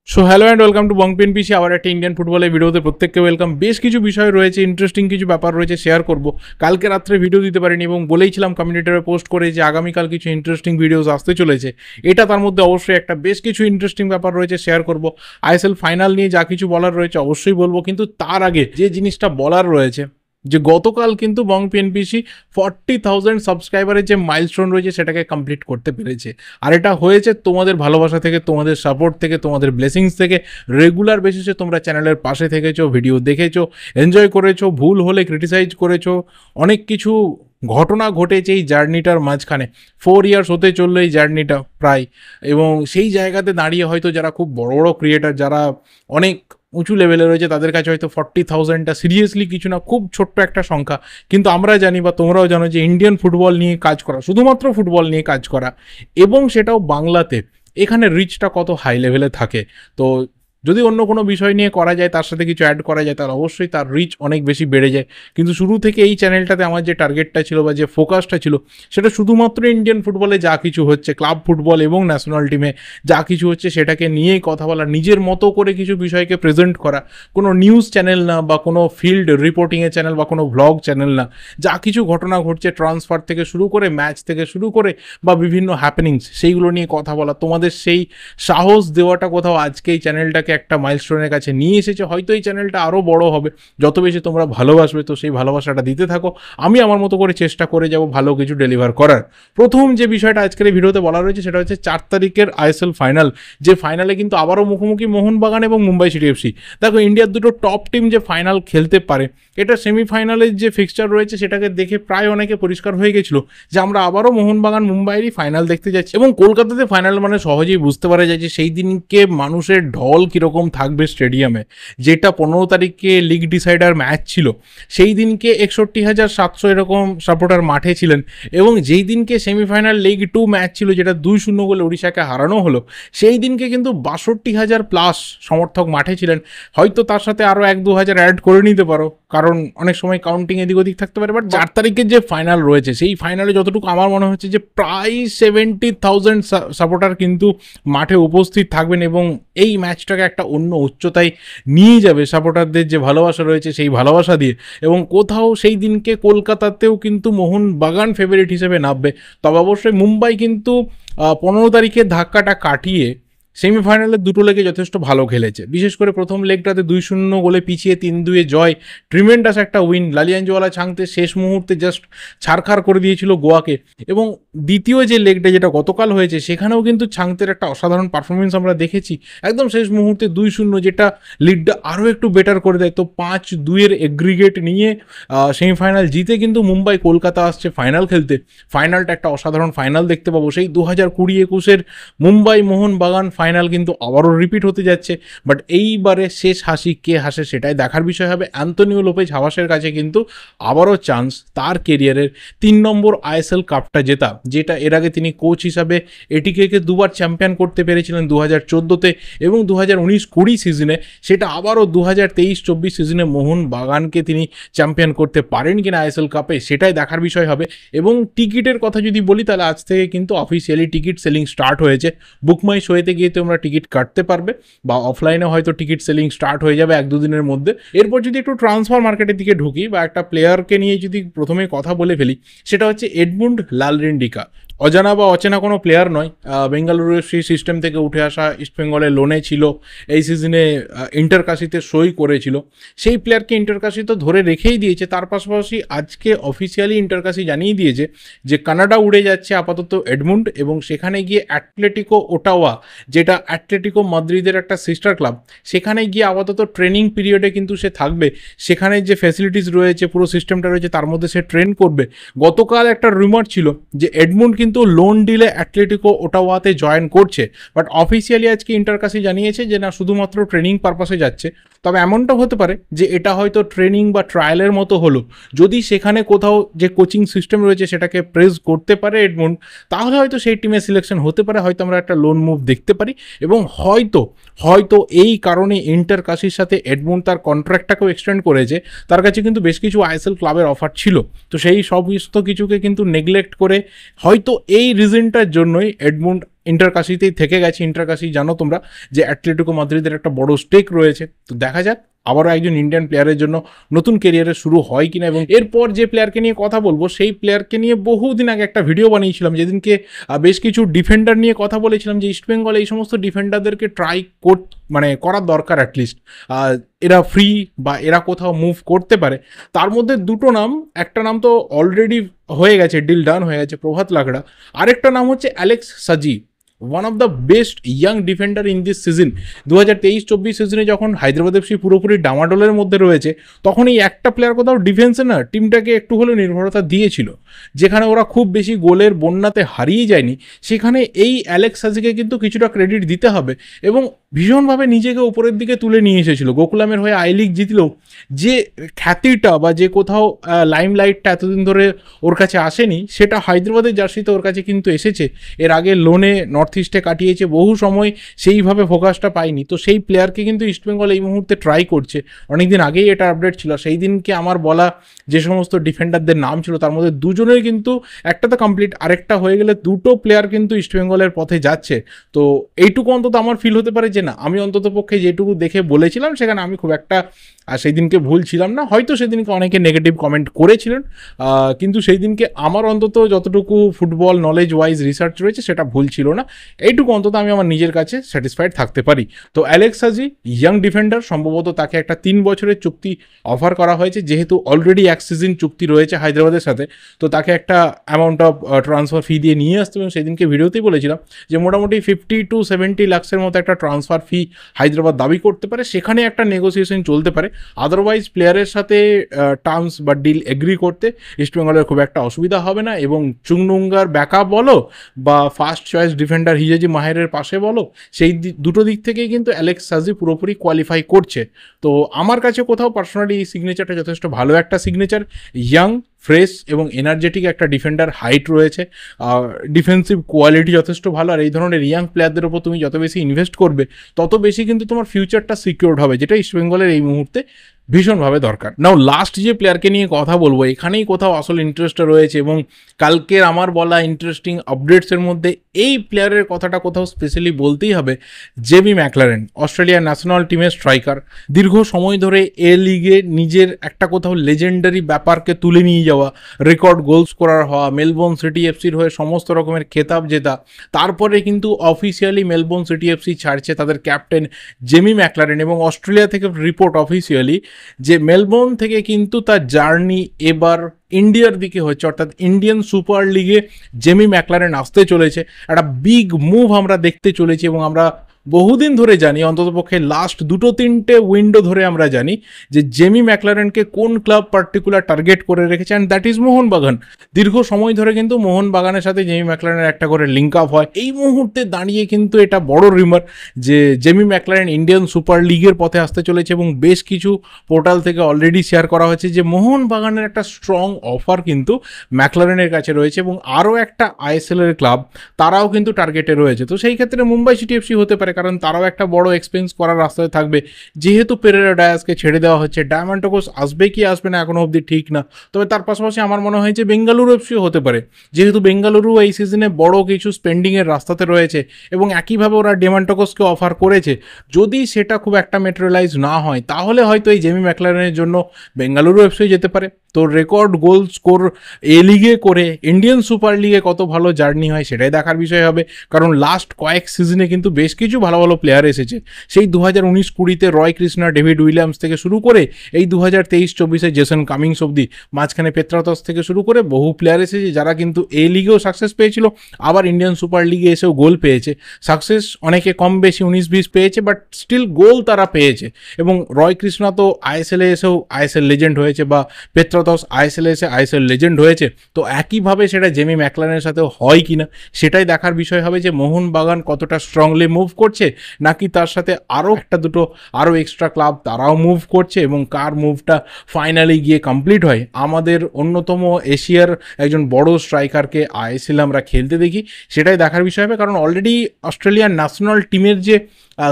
So hello and welcome to Bong PNPC. আবার একটা Indian ফুটবলের ভিডিওতে প্রত্যেককে ওয়েলকাম। বেশ কিছু বিষয় রয়েছে, ইন্টারেস্টিং কিছু ব্যাপার রয়েছে, শেয়ার করব। কালকে রাত্রে ভিডিও দিতে পারিনি এবং বলেইছিলাম কমিউনিটিতে পোস্ট করে যে আগামীকাল কিছু ইন্টারেস্টিং ভিডিওস আসতে চলেছে। এটা তার মধ্যে অবশ্যই একটা বেশ কিছু ইন্টারেস্টিং ব্যাপার রয়েছে, শেয়ার করব। আইএসএল ফাইনাল নিয়ে যা কিছু বলার রয়েছে অবশ্যই বলবো, কিন্তু তার আগে যে জিনিসটা বলার রয়েছে যে গতকাল কিন্তু বং পিএনপিসি 40,000 সাবস্ক্রাইবারের যে মাইলস্টোন রয়েছে সেটাকে কমপ্লিট করতে পেরেছে। আর এটা হয়েছে তোমাদের ভালোবাসা থেকে, তোমাদের সাপোর্ট থেকে, তোমাদের ব্লেসিংস থেকে। রেগুলার বেসিসে তোমরা চ্যানেলের পাশে থেকেছো, ভিডিও দেখেছো, এনজয় করেছো, ভুল হলে ক্রিটিসাইজ করেছো, অনেক কিছু ঘটনা ঘটেছে এই জার্নিটার মাঝখানে। 4 ইয়ার্স হতে চললো এই জার্নিটা প্রায়। এবং সেই জায়গাতে দাঁড়িয়ে হয়তো যারা খুব বড় বড় ক্রিয়েটার, যারা অনেক উঁচু লেভেলে রয়েছে, তাদের কাছে হয়তো 40,000টা সিরিয়াসলি কিছু না, খুব ছোট্ট একটা সংখ্যা। কিন্তু আমরা জানি বা তোমরাও জানো যে ইন্ডিয়ান ফুটবল নিয়ে কাজ করা, শুধুমাত্র ফুটবল নিয়ে কাজ করা, এবং সেটাও বাংলাতে, এখানে রিচটা কত হাই লেভেলে থাকে। তো যদি অন্য কোনো বিষয় নিয়ে করা যায়, তার সাথে কিছু অ্যাড করা যায়, তাহলে অবশ্যই তার রিচ অনেক বেশি বেড়ে যায়। কিন্তু শুরু থেকে এই চ্যানেলটাতে আমার যে টার্গেটটা ছিল বা যে ফোকাসটা ছিল, সেটা শুধুমাত্র ইন্ডিয়ান ফুটবলে যা কিছু হচ্ছে, ক্লাব ফুটবল এবং ন্যাশনাল টিমে যা কিছু হচ্ছে সেটাকে নিয়েই কথা বলা, নিজের মতো করে কিছু বিষয়কে প্রেজেন্ট করা। কোনো নিউজ চ্যানেল না, বা কোনো ফিল্ড রিপোর্টিংয়ের চ্যানেল, বা কোনো ভ্লগ চ্যানেল না। যা কিছু ঘটনা ঘটছে, ট্রান্সফার থেকে শুরু করে, ম্যাচ থেকে শুরু করে, বা বিভিন্ন হ্যাপেনিংস, সেইগুলো নিয়ে কথা বলা। তোমাদের সেই সাহস দেওয়াটা কোথাও আজকে এই চ্যানেলটাকে একটা মাইলস্টোনের কাছে নিয়ে এসেছে। হয়তো এই চ্যানেলটা আরও বড় হবে যত বেশি তোমরা ভালোবাসবে, তো সেই ভালোবাসাটা দিতে থাকো। আমি আমার মতো করে চেষ্টা করে যাব ভালো কিছু ডেলিভার করার। প্রথম যে বিষয়টা আজকের এই ভিডিওতে বলা রয়েছে সেটা হচ্ছে 4 তারিখের আইএসএল ফাইনাল। যে ফাইনালে কিন্তু আবারও মুখোমুখি মোহনবাগান এবং মুম্বাই সিটি এফসি। দেখো, ইন্ডিয়ার দুটো টপ টিম যে ফাইনাল খেলতে পারে, এটা সেমিফাইনালের যে ফিক্সচার রয়েছে সেটাকে দেখে প্রায় অনেকে পরিষ্কার হয়ে গেছিলো যে আমরা আবারও মোহনবাগান মুম্বাইয়েরই ফাইনাল দেখতে যাচ্ছি। এবং কলকাতাতে ফাইনাল মানে সহজেই বুঝতে পারা যায় যে সেই দিনকে মানুষের ঢল কীরকম থাকবে স্টেডিয়ামে। যেটা 15 তারিখে লিগ ডিসাইডার ম্যাচ ছিল, সেই দিনকে 61,700 এরকম সাপোর্টার মাঠে ছিলেন। এবং যেই দিনকে সেমিফাইনাল লিগ 2 ম্যাচ ছিল, যেটা 2-0 গোলে উড়িষ্যাকে হারানো হলো, সেই দিনকে কিন্তু 62,000 প্লাস সমর্থক মাঠে ছিলেন। হয়তো তার সাথে আরও 1-2 হাজার অ্যাড করে নিতে পারো, কারণ অনেক সময় কাউন্টিং এদিক ওদিক থাকতে পারে। বাট 4 তারিখের যে ফাইনাল রয়েছে, সেই ফাইনালে যতটুকু আমার মনে হচ্ছে যে প্রায় 70,000 সাপোর্টার কিন্তু মাঠে উপস্থিত থাকবেন, এবং এই ম্যাচটাকে একটা অন্য উচ্চতায় নিয়ে যাবে সাপোর্টারদের যে ভালোবাসা রয়েছে সেই ভালোবাসা দিয়ে। এবং কোথাও সেই দিনকে কলকাতাতেও কিন্তু মোহনবাগান ফেভারিট হিসেবে নামবে। তবে অবশ্যই মুম্বাই কিন্তু 15 তারিখের ধাক্কাটা কাটিয়ে সেমিফাইনালের দুটো লেগে যথেষ্ট ভালো খেলেছে। বিশেষ করে প্রথম লেগটাতে 2-0 গোলে পিছিয়ে 3-2 জয়, ট্রিমেন্ডাস একটা উইন। লালিয়ানজওয়ালা ছাংতে শেষ মুহূর্তে জাস্ট ছাড়খাড় করে দিয়েছিল গোয়াকে। এবং দ্বিতীয় যে লেগটা, যেটা গতকাল হয়েছে, সেখানেও কিন্তু ছাংতের একটা অসাধারণ পারফরমেন্স আমরা দেখেছি। একদম শেষ মুহূর্তে 2-0, যেটা লিডটা আরও একটু বেটার করে দেয়। তো 5-2 এগ্রিগেট নিয়ে সেমিফাইনাল জিতে কিন্তু মুম্বাই কলকাতা আসছে ফাইনাল খেলতে। ফাইনালটা একটা অসাধারণ ফাইনাল দেখতে পাবো। সেই 2020-21-এর মুম্বাই মোহনবাগান ফাইনাল কিন্তু আবারও রিপিট হতে যাচ্ছে। বাট এইবারে শেষ হাসি কে হাসে সেটাই দেখার বিষয় হবে। অ্যান্তোনিও লোপেজ হাভাসের কাছে কিন্তু আবারও চান্স তার কেরিয়ারের 3 নম্বর আইএসএল কাপটা জেতা, যেটা এর আগে তিনি কোচ হিসাবে এটিকে দুবার চ্যাম্পিয়ন করতে পেরেছিলেন 2014-তে এবং 2019-20 সিজনে। সেটা আবারও 2023-24 সিজনে মোহনবাগানকে তিনি চ্যাম্পিয়ন করতে পারেন কিনা আইএসএল কাপে, সেটাই দেখার বিষয় হবে। এবং টিকিটের কথা যদি বলি, তাহলে আজ থেকে কিন্তু অফিসিয়ালি টিকিট সেলিং স্টার্ট হয়েছে। বুকমাই শোয়েতে গিয়ে তোমরা টিকিট কাটতে পারবে, বা অফলাইনে হয়তো টিকিট সেলিং স্টার্ট হয়ে যাবে 1-2 দিনের মধ্যে। এরপর যদি একটু ট্রান্সফার মার্কেটের দিকে ঢুকি, বা একটা প্লেয়ারকে নিয়ে যদি প্রথমে কথা বলে ফেলি, সেটা হচ্ছে এডমুন্ড লালরেন্ডিকা। অজানা বা অচেনা কোনো প্লেয়ার নয়। বেঙ্গালুরু এফসি সিস্টেম থেকে উঠে আসা, ইস্টবেঙ্গলে লোনে ছিল, এই সিজনে ইন্টারকাশিতে সই করেছিল। সেই প্লেয়ারকে ইন্টারকাশি তো ধরে রেখেই দিয়েছে, তার পাশাপাশি আজকে অফিসিয়ালি ইন্টারকাশি জানিয়ে দিয়েছে যে কানাডা উড়ে যাচ্ছে আপাতত এডমুন্ড, এবং সেখানে গিয়ে অ্যাটলেটিকো ওটাওয়া, যেটা অ্যাটলেটিকো মাদ্রিদের একটা সিস্টার ক্লাব, সেখানে গিয়ে আপাতত ট্রেনিং পিরিয়ডে কিন্তু সে থাকবে। সেখানে যে ফ্যাসিলিটিস রয়েছে, পুরো সিস্টেমটা রয়েছে, তার মধ্যে সে ট্রেন করবে। গতকাল একটা রিউমার ছিল যে এডমুন্ড কিন্তু লোন ডিলে অ্যাটলেটিকো ওটাওয়াতে জয়েন করছে, বাট অফিসিয়ালি আজকে ইন্টারকাশি জানিয়েছে যে না, শুধুমাত্র ট্রেনিং পারপাসে যাচ্ছে। তবে এমনটা হতে পারে যে এটা হয়তো ট্রেনিং বা ট্রায়ালের মতো হলো। যদি সেখানে কোথাও যে কোচিং সিস্টেম রয়েছে সেটাকে প্রেস করতে পারে এডমুন্ড, তাহলে হয়তো সেই টিমে সিলেকশন হতে পারে, হয়তো আমরা একটা লোন মুভ দেখতে পারি। এবং হয়তো এই কারণে ইন্টারকাশির সাথে এডমুন্ড তার কন্ট্রাক্টটাকেও এক্সটেন্ড করেছে। তার কাছে কিন্তু বেশ কিছু আইএসএল ক্লাবের অফার ছিল, তো সেই সমস্ত কিছুকে কিন্তু নেগলেক্ট করে হয়তো এই রিজনটার জন্যই এডমুন্ড ইন্টারকাশিতেই থেকে গেছে। ইন্টারকাশি জানো তোমরা যে অ্যাটলেটিকো মাদ্রিদের একটা বড় স্টেক রয়েছে। তো দেখা যাক আবারও একজন ইন্ডিয়ান প্লেয়ারের জন্য নতুন কেরিয়ারের শুরু হয় কিনা। এবং এরপর যে প্লেয়ারকে নিয়ে কথা বলবো সেই প্লেয়ারকে নিয়ে বহুদিন আগে একটা ভিডিও বানিয়েছিলাম, যেদিনকে বেশ কিছু ডিফেন্ডার নিয়ে কথা বলেছিলাম যে ইস্টবেঙ্গল এই সমস্ত ডিফেন্ডারদেরকে ট্রাই করার দরকার অ্যাটলিস্ট, এরা ফ্রি বা এরা কোথাও মুভ করতে পারে। তার মধ্যে দুটো নাম, একটা নাম তো অলরেডি হয়ে গেছে, ডিল ডান হয়ে গেছে, প্রভাত লাকড়া। আরেকটা নাম হচ্ছে অ্যালেক্স সাজি, one of the best young defender in this season. 2023-24 সিজনে যখন হায়দ্রাবাদ এফসি পুরোপুরি ডামাডোলের মধ্যে রয়েছে, তখন এই একটা প্লেয়ার কোথাও ডিফেন্সে না টিমটাকে একটু হলেও নির্ভরতা দিয়েছিল, যেখানে ওরা খুব বেশি গোলের বন্যাতে হারিয়ে যায়নি। সেখানে এই অ্যালেক্স সাজিকে কিন্তু কিছুটা ক্রেডিট দিতে হবে এবং ভীষণভাবে নিজেকে উপরের দিকে তুলে নিয়ে এসেছিল। গোকুলামের হয়ে আই লিগ জিতলেও যে খ্যাতিটা বা যে কোথাও লাইমলাইটটা এতদিন ধরে ওর কাছে আসেনি, সেটা হায়দ্রাবাদের জার্সিতে ওর কাছে কিন্তু এসেছে। এর আগে লোনে নর্থ ইস্টে কাটিয়েছে বহু সময়, সেইভাবে ফোকাসটা পায়নি। তো সেই প্লেয়ারকে কিন্তু ইস্টবেঙ্গল এই মুহূর্তে ট্রাই করছে। অনেকদিন আগেই এটা আপডেট ছিল। সেই দিনকে আমার বলা যে সমস্ত ডিফেন্ডারদের নাম ছিল তার মধ্যে দুজনের কিন্তু একটা তো কমপ্লিট, আরেকটা হয়ে গেলে দুটো প্লেয়ার কিন্তু ইস্টবেঙ্গলের পথে যাচ্ছে। তো এইটুকু অন্তত আমার ফিল হতে পারে যে না, আমি অন্তত পক্ষে যেটুকু দেখে বলেছিলাম সেখানে আমি খুব একটা সেই দিনকে ভুল ছিলাম না। হয়তো সেদিনকে অনেকে নেগেটিভ কমেন্ট করেছিলেন, কিন্তু সেই দিনকে আমার অন্তত যতটুকু ফুটবল নলেজ ওয়াইজ রিসার্চ রয়েছে সেটা ভুল ছিল না। এইটুকু অন্তত আমি আমার নিজের কাছে স্যাটিসফাইড থাকতে পারি। তো অ্যালেক্স সাজি ইয়াং ডিফেন্ডার, সম্ভবত তাকে একটা 3 বছরের চুক্তি অফার করা হয়েছে, যেহেতু অলরেডি 1 সিজন চুক্তি রয়েছে হায়দ্রাবাদের সাথে। তো তাকে একটা অ্যামাউন্ট অফ ট্রান্সফার ফি দিয়ে নিয়ে আসতে, এবং সেদিনকে ভিডিওতেই বলেছিলাম যে মোটামুটি 50 to 70 লাখের মতো একটা ট্রান্সফার ফি হায়দ্রাবাদ দাবি করতে পারে, সেখানে একটা নেগোসিয়েশন চলতে পারে। আদারওয়াইজ প্লেয়ারের সাথে টার্মস বা ডিল এগ্রি করতে ইস্টবেঙ্গলের খুব একটা অসুবিধা হবে না। এবং চুংডুঙ্গার ব্যাকআপ বলো বা ফার্স্ট চয়েস ডিফেন্ডার হিজাজি মাহেরের পাশে বলো, সেই দুটো দিক থেকেই কিন্তু অ্যালেক্স সাজি পুরোপুরি কোয়ালিফাই করছে। তো আমার কাছে কোথাও পার্সোনালি এই সিগনেচারটা যথেষ্ট ভালো একটা সিগনেচার। ইয়াং, ফ্রেশ এবং এনার্জেটিক একটা ডিফেন্ডার, হাইট রয়েছে, ডিফেন্সিভ কোয়ালিটি যথেষ্ট ভালো। আর এই ধরনের ইয়াং প্লেয়ারদের ওপর তুমি যত বেশি ইনভেস্ট করবে তত বেশি কিন্তু তোমার ফিউচারটা সিকিউরড হবে, যেটা ইস্টবেঙ্গলের এই মুহূর্তে ভীষণভাবে দরকার। নাও লাস্ট যে প্লেয়ারকে নিয়ে কথা বলবো, এখানেই কোথাও আসল ইন্টারেস্টটা রয়েছে। এবং কালকের আমার বলা ইন্টারেস্টিং আপডেটসের মধ্যে এই প্লেয়ারের কথাটা কোথাও স্পেশালি বলতেই হবে। জেমি ম্যাকলারেন, অস্ট্রেলিয়ার ন্যাশনাল টিমের স্ট্রাইকার, দীর্ঘ সময় ধরে এ লিগে নিজের একটা কোথাও লেজেন্ডারি ব্যাপারকে তুলে নিয়ে যাওয়া, রেকর্ড গোল স্কোরার হওয়া, মেলবোর্ন সিটি এফসির হয়ে সমস্ত রকমের খেতাব জেতা। তারপরে কিন্তু অফিসিয়ালি মেলবোর্ন সিটি এফসি ছাড়ছে তাদের ক্যাপ্টেন জেমি ম্যাকলারেন, এবং অস্ট্রেলিয়া থেকে রিপোর্ট অফিসিয়ালি যে মেলবোর্ন থেকে কিন্তু তার জার্নি এবার ইন্ডিয়ার দিকে হচ্ছে, অর্থাৎ ইন্ডিয়ান সুপার লিগে জেমি ম্যাকলারেন আসতে চলেছে। একটা বিগ মুভ আমরা দেখতে চলেছি, এবং আমরা বহুদিন ধরে জানি, অন্ততপক্ষে লাস্ট 2-3টে উইন্ডো ধরে আমরা জানি যে জেমি ম্যাকলারেনকে কোন ক্লাব পার্টিকুলার টার্গেট করে রেখেছে, অ্যান্ড দ্যাট ইজ মোহনবাগান। দীর্ঘ সময় ধরে কিন্তু মোহনবাগানের সাথে জেমি ম্যাকলারেনের একটা করে লিঙ্ক আপ হয়। এই মুহূর্তে দাঁড়িয়ে কিন্তু এটা বড় রিমার যে জেমি ম্যাকলারেন ইন্ডিয়ান সুপার লিগের পথে আসতে চলেছে, এবং বেশ কিছু পোর্টাল থেকে অলরেডি শেয়ার করা হয়েছে যে মোহনবাগানের একটা স্ট্রং অফার কিন্তু ম্যাকলারেনের কাছে রয়েছে, এবং আরও একটা আইএসএল এর ক্লাব তারাও কিন্তু টার্গেটে রয়েছে। তো সেই ক্ষেত্রে মুম্বাই সিটি এফসি হতে পারে, কারণ তারাও একটা বড় এক্সপেন্স করার রাস্তায় থাকবে। যেহেতু পেরেরা ডায়াসকে ছেড়ে দেওয়া হচ্ছে, ডায়মন্ডটোকোস আসবে কি আসবে না এখনো অবধি ঠিক না। তবে তার পাশাপাশি আমার মনে হয় যে বেঙ্গালুরু এফসিও হতে পারে, যেহেতু বেঙ্গালুরু এই সিজনে বড় কিছু স্পেন্ডিংয়ের রাস্তাতে রয়েছে, এবং একইভাবে ওরা ডায়মন্ডটোকোসকে অফার করেছে। যদি সেটা খুব একটা মেটেরিয়ালাইজ না হয়, তাহলে হয়তো এই জেমি ম্যাকলারেনের জন্য বেঙ্গালুরু এফসি যেতে পারে। তো রেকর্ড গোল স্কোর এ লিগে করে ইন্ডিয়ান সুপার লিগে কত ভালো জার্নি হয় সেটাই দেখার বিষয় হবে, কারণ লাস্ট কয়েক সিজনে কিন্তু বেশ কিছু ভালো ভালো প্লেয়ার এসেছে। সেই 2019-20 রয় কৃষ্ণা, ডেভিড উইলিয়ামস থেকে শুরু করে এই 2023-24 জেসন কামিংস অবধি, মাঝখানে পেত্রাতস থেকে শুরু করে বহু প্লেয়ার এসেছে যারা কিন্তু এ লিগেও সাকসেস পেয়েছিল, আবার ইন্ডিয়ান সুপার লিগে এসেও গোল পেয়েছে। সাকসেস অনেকে কম বেশি 19-20 পেয়েছে, বাট স্টিল গোল তারা পেয়েছে। এবং রয় কৃষ্ণা তো আইএসএলে এসেও আইএসএল লেজেন্ড হয়েছে, বা পেত্রাতস আইএসএলে এসে আইএসএল লেজেন্ড হয়েছে। তো একইভাবে সেটা জেমি ম্যাকলারেনের সাথেও হয় কিনা সেটাই দেখার বিষয় হবে, যে মোহনবাগান কতটা স্ট্রংলি মুভ করছে, নাকি তার সাথে আরও একটা দুটো আরও এক্সট্রা ক্লাব তারাও মুভ করছে, এবং কার মুভটা ফাইনালি গিয়ে কমপ্লিট হয়। আমাদের অন্যতম এশিয়ার একজন বড় স্ট্রাইকারকে আইএসএল আমরা খেলতে দেখি, সেটাই দেখার বিষয় হবে। কারণ অলরেডি অস্ট্রেলিয়ার ন্যাশনাল টিমের যে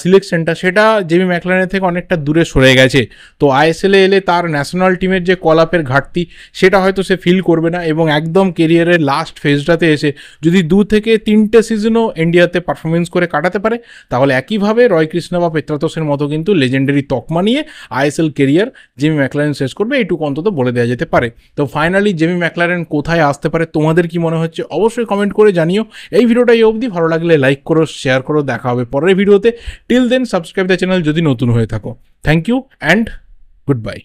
সিলেকশনটা সেটা জেমি ম্যাকলারেনের থেকে অনেকটা দূরে সরে গেছে। তো আইএসএলে এলে তার ন্যাশনাল টিমের যে কল আপের ঘাটতি সেটা হয়তো সে ফিল করবে না, এবং একদম কেরিয়ারের লাস্ট ফেজটাতে এসে যদি 2 থেকে 3টে সিজনও ইন্ডিয়াতে পারফরমেন্স করে কাটাতে পারে, তাহলে একইভাবে রয় কৃষ্ণ বা পেত্রাতোসের মতো কিন্তু লেজেন্ডারি তকমা নিয়ে আইএসএল কেরিয়ার জেমি ম্যাকলারেন শেষ করবে, এইটুকু অন্তত বলে দেওয়া যেতে পারে। তো ফাইনালি জেমি ম্যাকলারেন কোথায় আসতে পারে, তোমাদের কি মনে হচ্ছে অবশ্যই কমেন্ট করে জানিও। এই ভিডিওটা এই অবধি, ভালো লাগলে লাইক করো, শেয়ার করো, দেখা হবে পরের ভিডিওতে। Till then subscribe the channel যদি নতুন হয়ে থাকো। Thank you and good bye.